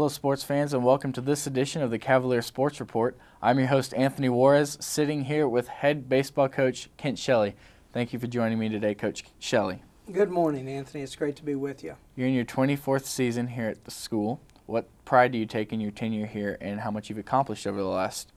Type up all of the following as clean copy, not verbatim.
Hello sports fans, and welcome to this edition of the Cavalier Sports Report. I'm your host Anthony Juarez, sitting here with head baseball coach Kent Shelley. Thank you for joining me today, Coach Shelley. Good morning, Anthony. It's great to be with you. You're in your 24th season here at the school. What pride do you take in your tenure here, and how much you've accomplished over the last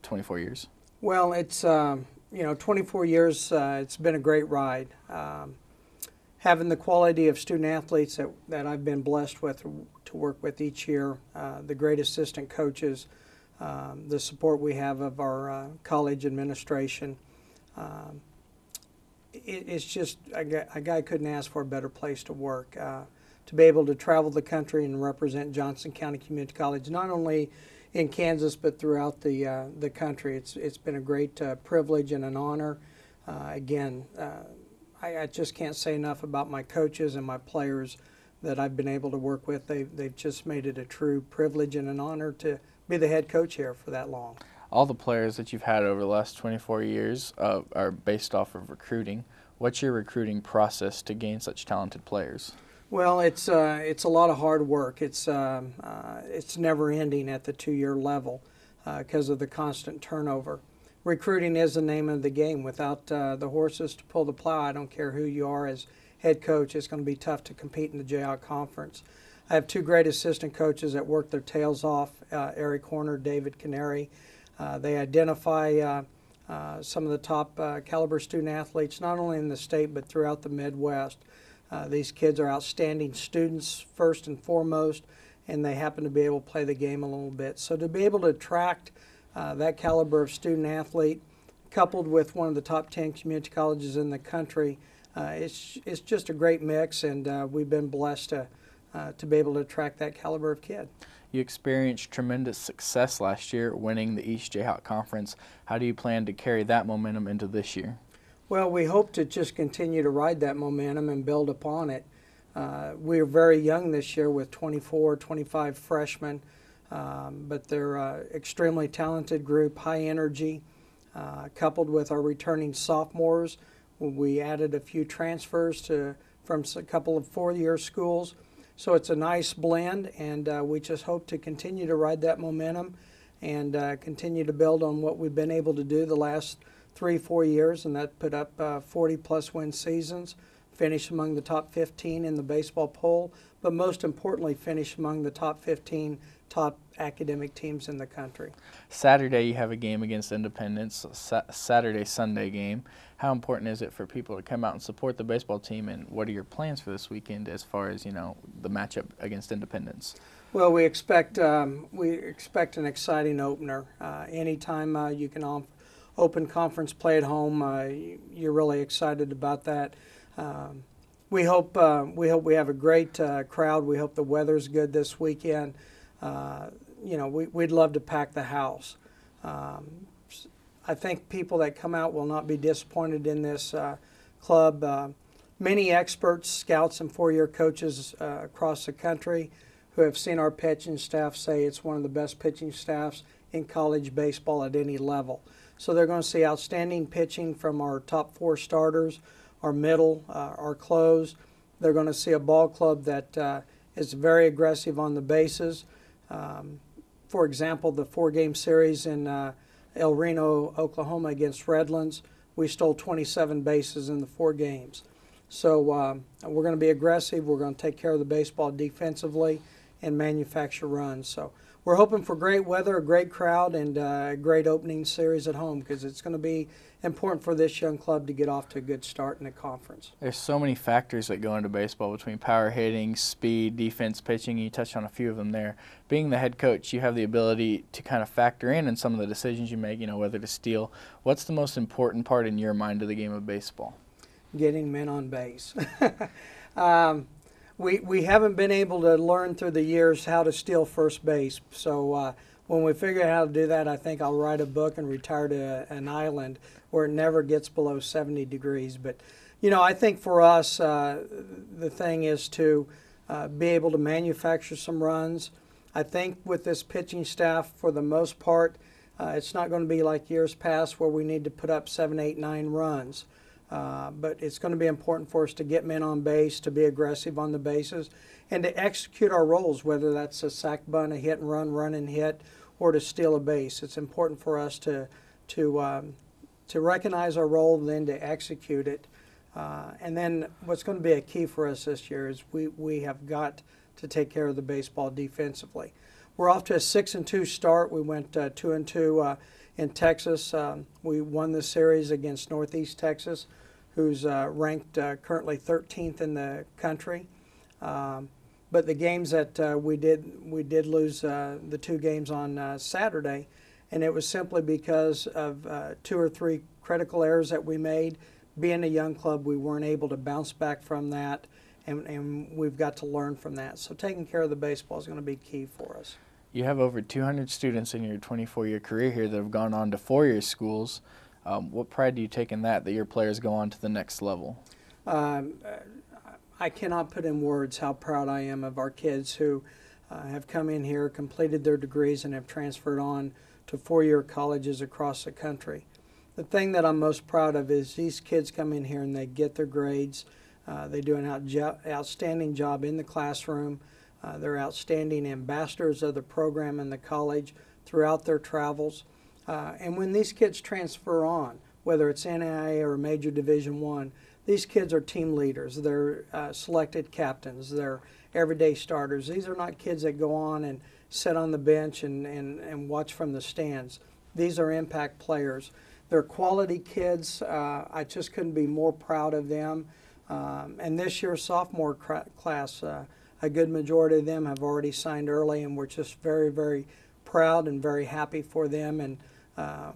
24 years? Well, it's 24 years. It's been a great ride. Having the quality of student athletes that I've been blessed with to work with each year, the great assistant coaches, the support we have of our college administration. It's just a guy couldn't ask for a better place to work. To be able to travel the country and represent Johnson County Community College, not only in Kansas but throughout the country. It's been a great privilege and an honor. I just can't say enough about my coaches and my players that I've been able to work with. They've just made it a true privilege and an honor to be the head coach here for that long. All the players that you've had over the last 24 years are based off of recruiting. What's your recruiting process to gain such talented players? Well, it's a lot of hard work. It's never ending at the 2-year level because of the constant turnover. Recruiting is the name of the game. Without the horses to pull the plow, I don't care who you are as head coach, it's going to be tough to compete in the Jayhawk Conference. I have two great assistant coaches that work their tails off, Eric Horner, David Canary. They identify some of the top caliber student athletes, not only in the state but throughout the Midwest. These kids are outstanding students first and foremost, and they happen to be able to play the game a little bit. So to be able to attract that caliber of student athlete, coupled with one of the top 10 community colleges in the country, it's just a great mix, and we've been blessed to be able to attract that caliber of kid. You experienced tremendous success last year winning the East Jayhawk Conference. How do you plan to carry that momentum into this year? Well, we hope to just continue to ride that momentum and build upon it. We're very young this year with 24, 25 freshmen, but they're an extremely talented group, high energy, coupled with our returning sophomores. We added a few transfers from a couple of four-year schools. So it's a nice blend, and we just hope to continue to ride that momentum and continue to build on what we've been able to do the last 3-4 years, and that put up 40-plus win seasons, finish among the top 15 in the baseball poll, but most importantly, finish among the top 15 top academic teams in the country. Saturday you have a game against Independence, Saturday-Sunday game. How important is it for people to come out and support the baseball team, and what are your plans for this weekend as far as, the matchup against Independence? Well, we expect an exciting opener. Anytime you can open conference play at home, you're really excited about that. We hope we have a great crowd. We hope the weather's good this weekend. We'd love to pack the house. I think people that come out will not be disappointed in this club. Many experts, scouts, and four-year coaches across the country who have seen our pitching staff say it's one of the best pitching staffs in college baseball at any level. So they're going to see outstanding pitching from our top 4 starters, our middle, our close. They're going to see a ball club that is very aggressive on the bases. For example, the 4-game series in El Reno, Oklahoma against Redlands, we stole 27 bases in the 4 games. So we're going to be aggressive. We're going to take care of the baseball defensively and manufacture runs. So we're hoping for great weather, a great crowd, and a great opening series at home, because it's going to be important for this young club to get off to a good start in the conference. There's so many factors that go into baseball between power hitting, speed, defense, pitching. You touched on a few of them there. Being the head coach, you have the ability to kind of factor in some of the decisions you make, whether to steal. What's the most important part in your mind of the game of baseball? Getting men on base. We haven't been able to learn through the years how to steal first base. So when we figure out how to do that, I think I'll write a book and retire to an island where it never gets below 70 degrees. But, I think for us, the thing is to be able to manufacture some runs. I think with this pitching staff, for the most part, it's not going to be like years past where we need to put up 7, 8, 9 runs. But it's going to be important for us to get men on base, to be aggressive on the bases, and to execute our roles, whether that's a sac bunt, a hit and run and hit, or to steal a base. It's important for us to recognize our role and then to execute it. And then what's going to be a key for us this year is we have got to take care of the baseball defensively. We're off to a 6-2 start. We went 2-2 in Texas. We won the series against Northeast Texas, who's ranked currently 13th in the country. But the games that we did lose the 2 games on Saturday, and it was simply because of 2 or 3 critical errors that we made. Being a young club, we weren't able to bounce back from that, and we've got to learn from that. So taking care of the baseball is going to be key for us. You have over 200 students in your 24-year career here that have gone on to 4-year schools. What pride do you take in that your players go on to the next level? I cannot put in words how proud I am of our kids who have come in here, completed their degrees, and have transferred on to 4-year colleges across the country. The thing that I'm most proud of is these kids come in here and they get their grades. They do an outstanding job in the classroom. They're outstanding ambassadors of the program and the college throughout their travels. And when these kids transfer on, whether it's NAIA or Major Division I, these kids are team leaders. They're selected captains. They're everyday starters. These are not kids that go on and sit on the bench and watch from the stands. These are impact players. They're quality kids. I just couldn't be more proud of them. And this year's sophomore class, a good majority of them have already signed early, and we're just very, very proud and very happy for them, and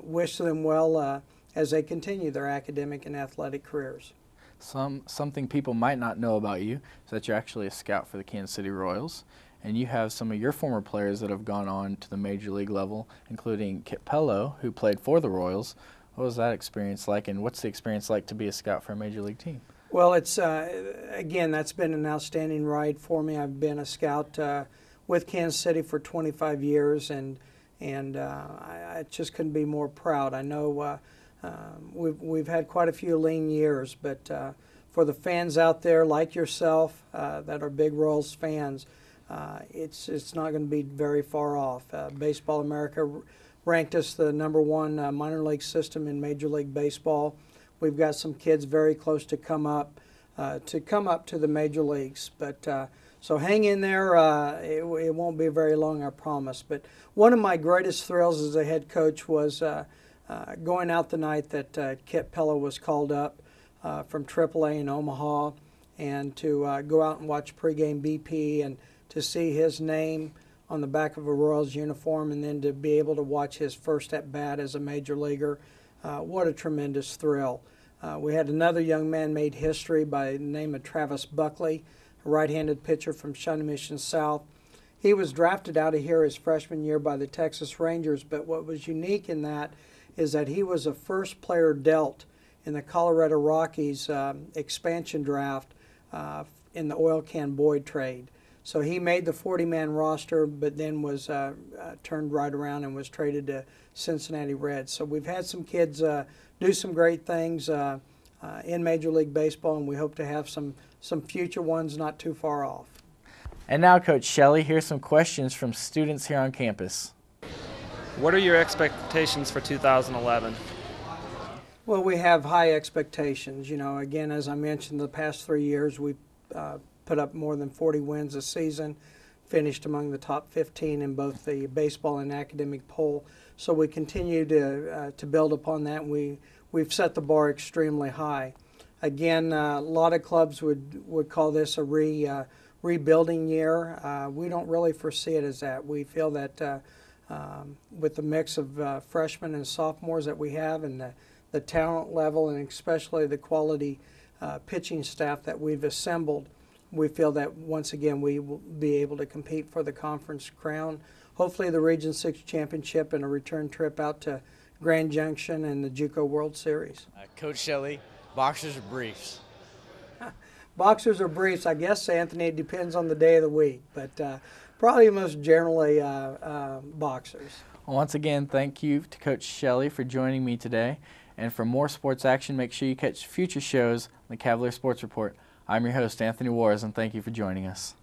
wish them well as they continue their academic and athletic careers. Something people might not know about you is that you're actually a scout for the Kansas City Royals, and you have some of your former players that have gone on to the major league level, including Kit Pello, who played for the Royals. What was that experience like, and what's the experience like to be a scout for a major league team? Well, it's again, that's been an outstanding ride for me. I've been a scout with Kansas City for 25 years, and I just couldn't be more proud. I know we've had quite a few lean years, but for the fans out there like yourself that are big Royals fans, it's not going to be very far off. Baseball America ranked us the #1 minor league system in Major League Baseball. We've got some kids very close to come up to the major leagues. But so hang in there. It won't be very long, I promise. But one of my greatest thrills as a head coach was going out the night that Kit Pello was called up from AAA in Omaha, and to go out and watch pregame BP and to see his name on the back of a Royals uniform, and then to be able to watch his first at-bat as a major leaguer. What a tremendous thrill. We had another young man made history by the name of Travis Buckley, a right-handed pitcher from Shawnee Mission South. He was drafted out of here his freshman year by the Texas Rangers, but what was unique in that is that he was the first player dealt in the Colorado Rockies expansion draft in the Oil Can Boyd trade. So he made the 40-man roster, but then was turned right around and was traded to Cincinnati Reds. So we've had some kids do some great things in Major League Baseball, and we hope to have some future ones not too far off. And now, Coach Shelley, here's some questions from students here on campus. What are your expectations for 2011? Well, we have high expectations. You know, again, as I mentioned, the past 3 years we've put up more than 40 wins a season, finished among the top 15 in both the baseball and academic poll. So we continue to build upon that. We've set the bar extremely high. Again, a lot of clubs would call this a rebuilding year. We don't really foresee it as that. We feel that with the mix of freshmen and sophomores that we have, and the talent level, and especially the quality pitching staff that we've assembled, we feel that once again we will be able to compete for the conference crown. Hopefully the Region 6 championship and a return trip out to Grand Junction and the JUCO World Series. Coach Shelley, boxers or briefs? Boxers or briefs, I guess, Anthony, it depends on the day of the week, but probably most generally boxers. Well, once again, thank you to Coach Shelley for joining me today. And for more sports action, make sure you catch future shows on the Cavalier Sports Report. I'm your host, Anthony Juarez, and thank you for joining us.